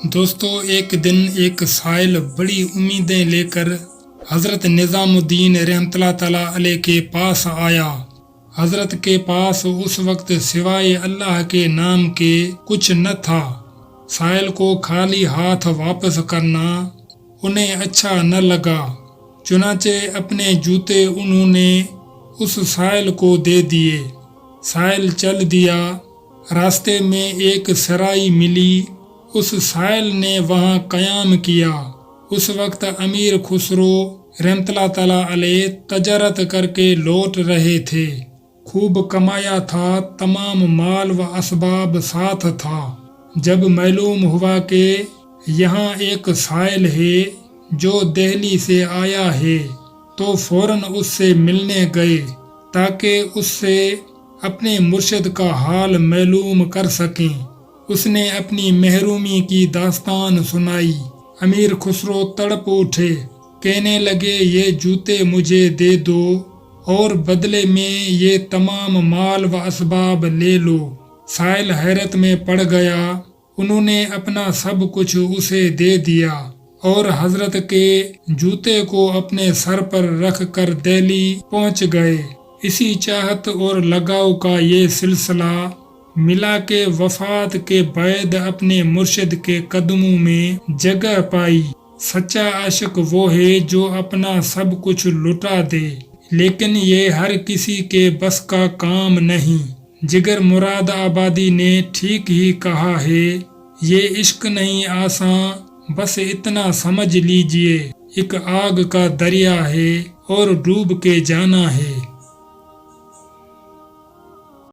دوستو، ایک دن ایک سائل بڑی امیدیں لے کر حضرت نظام الدین رحمۃ اللہ تعالیٰ علیہ کے پاس آیا۔ حضرت کے پاس اس وقت سوائے اللہ کے نام کے کچھ نہ تھا۔ سائل کو خالی ہاتھ واپس کرنا انہیں اچھا نہ لگا، چنانچہ اپنے جوتے انہوں نے اس سائل کو دے دیے۔ سائل چل دیا۔ راستے میں ایک سرائی ملی، اس سائل نے وہاں قیام کیا۔ اس وقت امیر خسرو رحمۃ اللہ تعالیٰ علیہ تجارت کر کے لوٹ رہے تھے۔ خوب کمایا تھا، تمام مال و اسباب ساتھ تھا۔ جب معلوم ہوا کہ یہاں ایک سائل ہے جو دہلی سے آیا ہے تو فوراً اس سے ملنے گئے تاکہ اس سے اپنے مرشد کا حال معلوم کر سکیں۔ اس نے اپنی محرومی کی داستان سنائی۔ امیر خسرو تڑپ اٹھے، کہنے لگے یہ جوتے مجھے دے دو اور بدلے میں یہ تمام مال و اسباب لے لو۔ سائل حیرت میں پڑ گیا۔ انہوں نے اپنا سب کچھ اسے دے دیا اور حضرت کے جوتے کو اپنے سر پر رکھ کر دہلی پہنچ گئے۔ اسی چاہت اور لگاؤ کا یہ سلسلہ ملا کہ وفات کے بعد اپنے مرشد کے قدموں میں جگہ پائی۔ سچا عاشق وہ ہے جو اپنا سب کچھ لٹا دے، لیکن یہ ہر کسی کے بس کا کام نہیں۔ جگر مراد آبادی نے ٹھیک ہی کہا ہے، یہ عشق نہیں آساں، بس اتنا سمجھ لیجئے، ایک آگ کا دریا ہے اور ڈوب کے جانا ہے۔